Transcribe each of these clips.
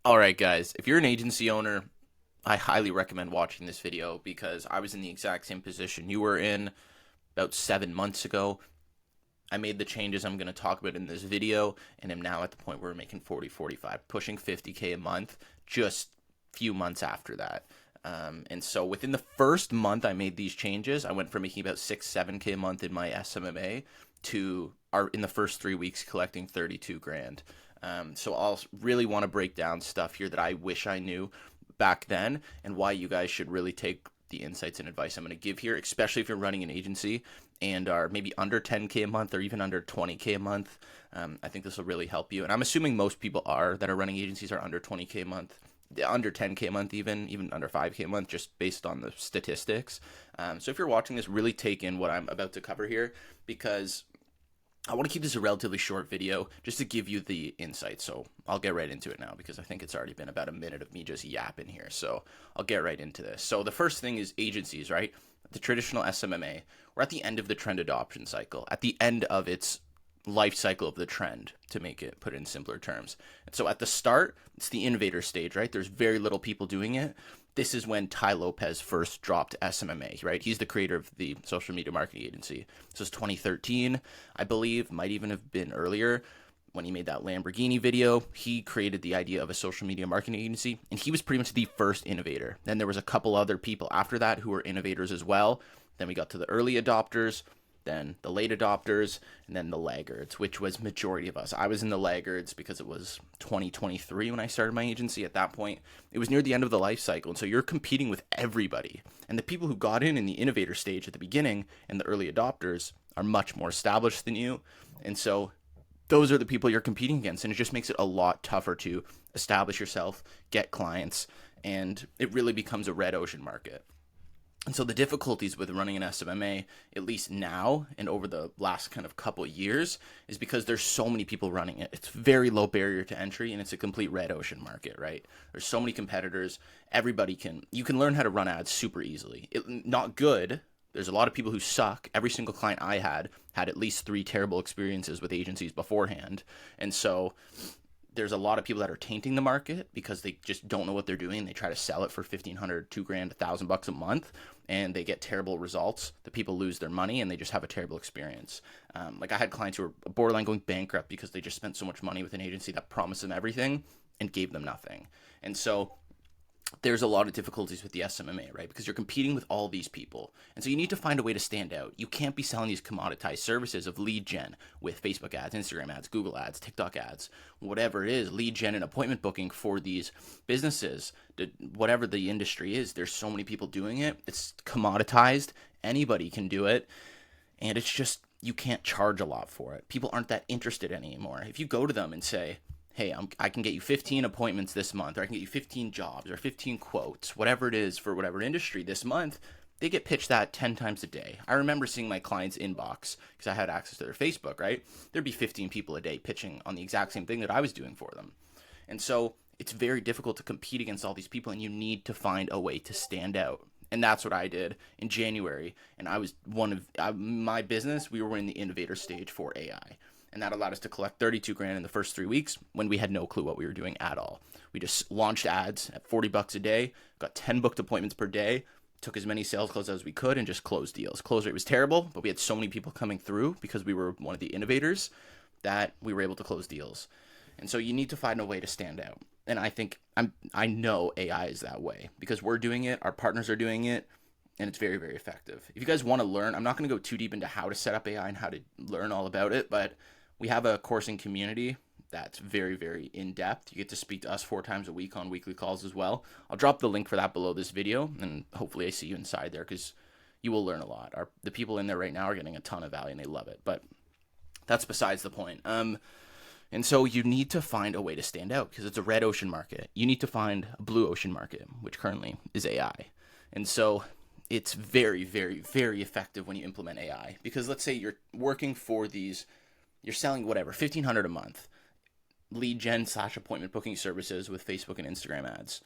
All right, guys, if you're an agency owner, I highly recommend watching this video because I was in the exact same position you were in about 7 months ago. I made the changes I'm going to talk about in this video and am now at the point where we're making 40, 45, pushing 50K a month just few months after that. And so within the first month I made these changes, I went from making about 6, 7K a month in my SMMA to in the first 3 weeks collecting 32 grand. So I'll really want to break down stuff here that I wish I knew back then and why you guys should really take the insights and advice I'm going to give here, especially if you're running an agency and are maybe under 10K a month or even under 20K a month. I think this will really help you. And I'm assuming most people that are running agencies are under 20K a month, under 10K a month, even under 5K a month, just based on the statistics. So if you're watching this, really take in what I'm about to cover here because I want to keep this a relatively short video just to give you the insight. So I'll get right into it now because I think it's already been about a minute of me just yapping here. So I'll get right into this. So the first thing is agencies, right? The traditional SMMA. We're at the end of the trend adoption cycle, at the end of its life cycle of the trend, to put it in simpler terms. And so at the start, it's the innovator stage, right? There's very little people doing it. This is when Tai Lopez first dropped SMMA, right? He's the creator of the social media marketing agency. This was 2013, I believe, might even have been earlier. When he made that Lamborghini video, he created the idea of a social media marketing agency, and he was pretty much the first innovator. Then there was a couple other people after that who were innovators as well. Then we got to the early adopters, then the late adopters, and then the laggards, which was majority of us. I was in the laggards because it was 2023 when I started my agency. At that point, it was near the end of the life cycle, and so you're competing with everybody. And the people who got in the innovator stage at the beginning and the early adopters are much more established than you, and so those are the people you're competing against, and it just makes it a lot tougher to establish yourself, get clients, and it really becomes a red ocean market. And so the difficulties with running an SMMA, at least now and over the last kind of couple of years, is because there's so many people running it. It's very low barrier to entry, and it's a complete red ocean market, right? There's so many competitors. You can learn how to run ads super easily. Not good. There's a lot of people who suck. Every single client I had at least 3 terrible experiences with agencies beforehand. And so there's a lot of people that are tainting the market because they just don't know what they're doing. They try to sell it for 1,500, $2,000, $1,000 a month, and they get terrible results. The people lose their money and they just have a terrible experience. Like I had clients who were borderline going bankrupt because they just spent so much money with an agency that promised them everything and gave them nothing. And so there's a lot of difficulties with the SMMA, right? Because you're competing with all these people. And so you need to find a way to stand out. You can't be selling these commoditized services of lead gen with Facebook ads, Instagram ads, Google ads, TikTok ads, whatever it is, lead gen and appointment booking for these businesses, whatever the industry is. There's so many people doing it. It's commoditized. Anybody can do it. And it's just, you can't charge a lot for it. People aren't that interested anymore. If you go to them and say, hey, I can get you 15 appointments this month, or I can get you 15 jobs or 15 quotes, whatever it is for whatever industry this month, they get pitched that 10 times a day. I remember seeing my clients' inbox because I had access to their Facebook, right? There'd be 15 people a day pitching on the exact same thing that I was doing for them. And so it's very difficult to compete against all these people, and you need to find a way to stand out. And that's what I did in January. And I was my business, we were in the innovator stage for AI. And that allowed us to collect 32 grand in the first 3 weeks when we had no clue what we were doing at all. We just launched ads at $40 a day, got 10 booked appointments per day, took as many sales calls as we could, and just closed deals. Close rate was terrible, but we had so many people coming through because we were one of the innovators that we were able to close deals. And so you need to find a way to stand out. And I know AI is that way because we're doing it, our partners are doing it, and it's very, very effective. If you guys want to learn, I'm not going to go too deep into how to set up AI and how to learn all about it, but we have a coursing community that's very, very in-depth. You get to speak to us 4 times a week on weekly calls as well. I'll drop the link for that below this video, and hopefully I see you inside there because you will learn a lot. The people in there right now are getting a ton of value, and they love it, but that's besides the point. And so you need to find a way to stand out because it's a red ocean market. You need to find a blue ocean market, which currently is AI. And so it's very, very, very effective when you implement AI because let's say you're working for you're selling whatever, 1,500 a month, lead gen / appointment booking services with Facebook and Instagram ads.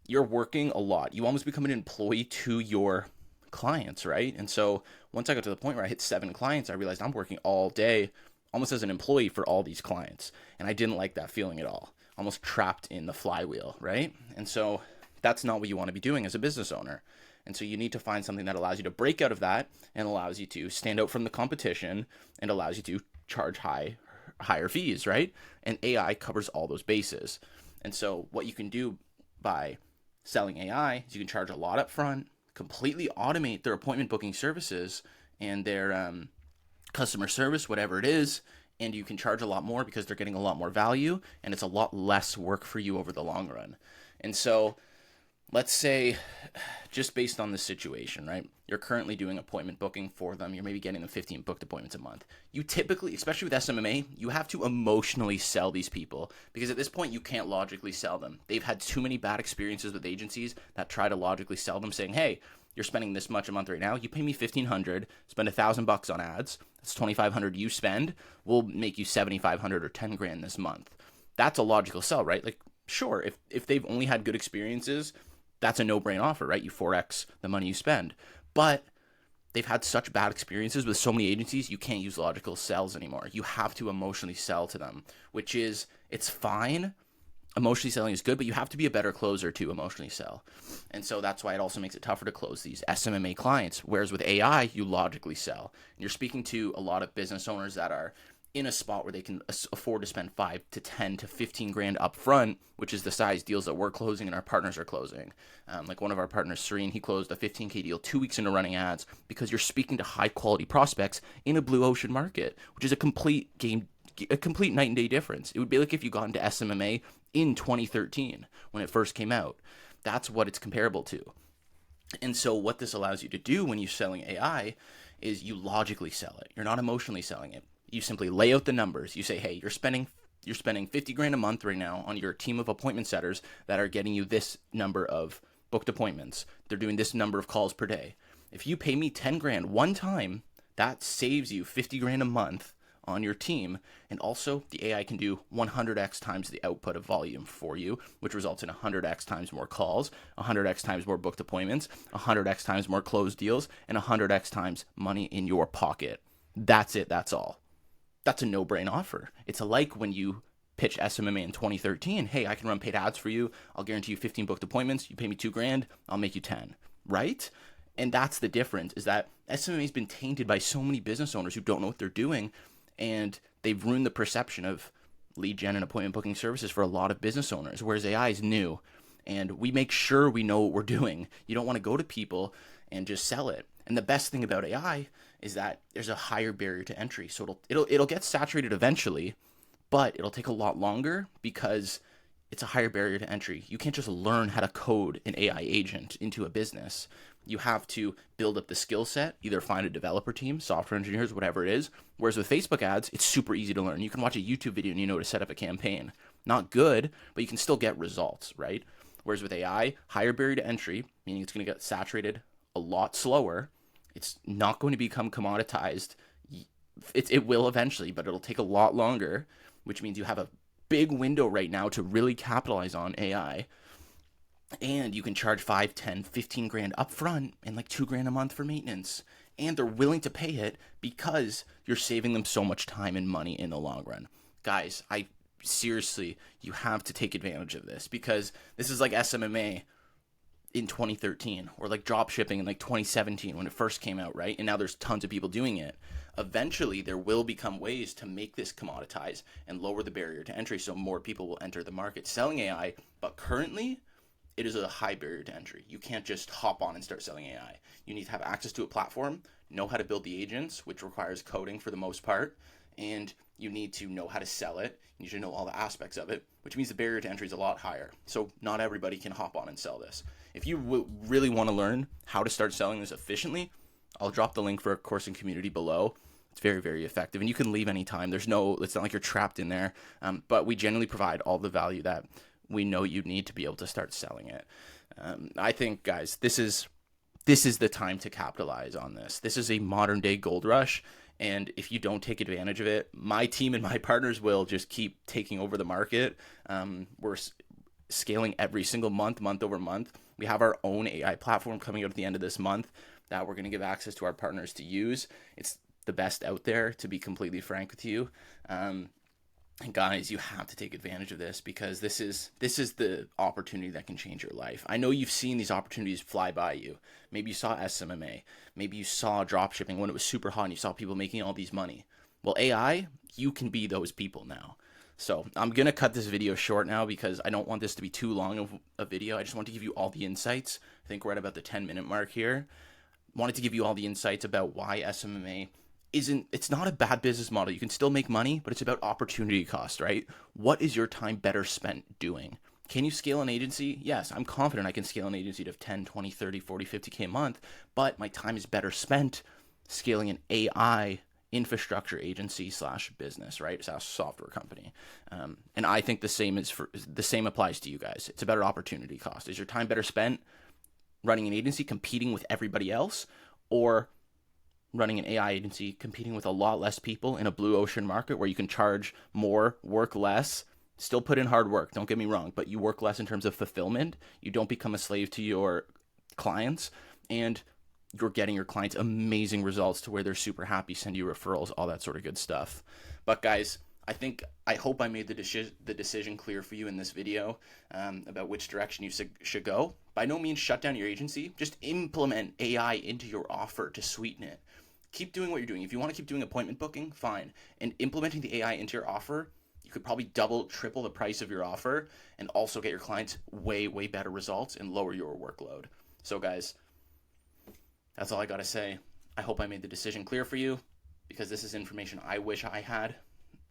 You're working a lot. You almost become an employee to your clients, right? And so once I got to the point where I hit 7 clients, I realized I'm working all day almost as an employee for all these clients. And I didn't like that feeling at all. almost trapped in the flywheel, right? And so that's not what you want to be doing as a business owner. And so you need to find something that allows you to break out of that and allows you to stand out from the competition and allows you to charge higher fees, right? And AI covers all those bases. And so what you can do by selling AI is you can charge a lot up front, completely automate their appointment booking services and their customer service, whatever it is, and you can charge a lot more because they're getting a lot more value and it's a lot less work for you over the long run. And so let's say, just based on the situation, right? You're currently doing appointment booking for them. You're maybe getting them 15 booked appointments a month. You typically, especially with SMMA, you have to emotionally sell these people because at this point you can't logically sell them. They've had too many bad experiences with agencies that try to logically sell them, saying, "Hey, you're spending this much a month right now. You pay me $1,500, spend $1,000 on ads. That's $2,500 you spend. We'll make you $7,500 or $10,000 this month." That's a logical sell, right? Like, sure, if they've only had good experiences, that's a no-brainer offer, right? You 4x the money you spend. But they've had such bad experiences with so many agencies, you can't use logical sells anymore. You have to emotionally sell to them, which is, it's fine. Emotionally selling is good, but you have to be a better closer to emotionally sell. And so that's why it also makes it tougher to close these SMMA clients. Whereas with AI, you logically sell. And you're speaking to a lot of business owners that are in a spot where they can afford to spend 5 to 10 to 15 grand up front, which is the size deals that we're closing and our partners are closing. Like one of our partners, Serene, he closed a 15K deal 2 weeks into running ads because you're speaking to high quality prospects in a blue ocean market, which is a complete night and day difference. It would be like if you got into SMMA in 2013 when it first came out. That's what it's comparable to. And so what this allows you to do when you're selling AI is you logically sell it. You're not emotionally selling it. You simply lay out the numbers. You say, "Hey, you're spending 50 grand a month right now on your team of appointment setters that are getting you this number of booked appointments. They're doing this number of calls per day. If you pay me 10 grand one time, that saves you 50 grand a month on your team. And also the AI can do 100x times the output of volume for you, which results in 100x times more calls, 100x times more booked appointments, 100x times more closed deals, and 100x times money in your pocket." That's it. That's all. That's a no-brainer offer. It's like when you pitch SMMA in 2013, "Hey, I can run paid ads for you. I'll guarantee you 15 booked appointments. You pay me 2 grand, I'll make you 10, right? And that's the difference, is that SMMA has been tainted by so many business owners who don't know what they're doing, and they've ruined the perception of lead gen and appointment booking services for a lot of business owners, whereas AI is new, and we make sure we know what we're doing. You don't want to go to people and just sell it. And the best thing about AI is that there's a higher barrier to entry. So it'll get saturated eventually, but it'll take a lot longer because it's a higher barrier to entry. You can't just learn how to code an AI agent into a business. You have to build up the skill set, either find a developer team, software engineers, whatever it is. Whereas with Facebook ads, it's super easy to learn. You can watch a YouTube video and you know how to set up a campaign. Not good, but you can still get results, right? Whereas with AI, higher barrier to entry, meaning it's going to get saturated a lot slower. It's not going to become commoditized. It will eventually, but it'll take a lot longer, which means you have a big window right now to really capitalize on AI. And you can charge 5, 10, 15 grand up front and like 2 grand a month for maintenance. And they're willing to pay it because you're saving them so much time and money in the long run. Guys, seriously, you have to take advantage of this because this is like SMMA in 2013 or like drop shipping in like 2017 when it first came out, right? And now there's tons of people doing it. Eventually there will become ways to make this commoditize and lower the barrier to entry so more people will enter the market selling AI. But currently it is a high barrier to entry. You can't just hop on and start selling AI. You need to have access to a platform, know how to build the agents, which requires coding for the most part, and you need to know how to sell it. You need to know all the aspects of it, which means the barrier to entry is a lot higher. So not everybody can hop on and sell this. If you really want to learn how to start selling this efficiently, I'll drop the link for a course and community below. It's very, very effective, and you can leave anytime. It's not like you're trapped in there, but we generally provide all the value that we know you need to be able to start selling it. I think, guys, this is the time to capitalize on this. This is a modern day gold rush. And if you don't take advantage of it, my team and my partners will just keep taking over the market. We're scaling every single month over month. We have our own AI platform coming out at the end of this month that we're going to give access to our partners to use. It's the best out there, to be completely frank with you. And guys, you have to take advantage of this because this is the opportunity that can change your life. I know you've seen these opportunities fly by you. Maybe you saw SMMA, maybe you saw dropshipping when it was super hot and you saw people making all these money. Well, AI, you can be those people now. So I'm gonna cut this video short now because I don't want this to be too long of a video. I just want to give you all the insights. I think we're at about the 10-minute mark here. Wanted to give you all the insights about why SMMA it's not a bad business model. You can still make money, but it's about opportunity cost, right? What is your time better spent doing? Can you scale an agency? Yes, I'm confident I can scale an agency to 10, 20, 30, 40, 50K a month, but my time is better spent scaling an AI infrastructure agency slash business, right? SaaS software company. And I think the same applies to you guys. It's a better opportunity cost. Is your time better spent running an agency competing with everybody else, or running an AI agency competing with a lot less people in a blue ocean market where you can charge more, work less, still put in hard work, don't get me wrong, but you work less in terms of fulfillment, you don't become a slave to your clients, and you're getting your clients amazing results to where they're super happy, send you referrals, all that sort of good stuff. But guys, I hope I made the decision clear for you in this video about which direction you should go. By no means shut down your agency. Just implement AI into your offer to sweeten it. Keep doing what you're doing. If you want to keep doing appointment booking, fine. And implementing the AI into your offer, you could probably double, triple the price of your offer and also get your clients way, way better results and lower your workload. So guys, that's all I got to say. I hope I made the decision clear for you because this is information I wish I had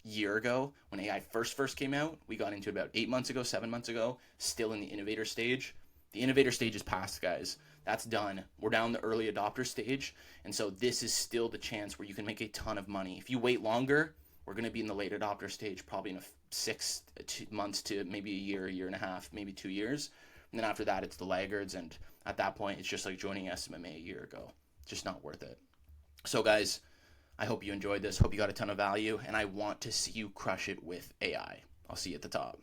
year ago when AI first came out. We got into about 8 months ago, 7 months ago, still in the innovator stage. The innovator stage is past, guys. That's done. We're down the early adopter stage, and so this is still the chance where you can make a ton of money. If you wait longer, we're going to be in the late adopter stage probably in 6 months to maybe a year and a half, maybe 2 years. And then after that, it's the laggards, and at that point, it's just like joining SMMA a year ago. It's just not worth it. So guys, I hope you enjoyed this. Hope you got a ton of value, and I want to see you crush it with AI. I'll see you at the top.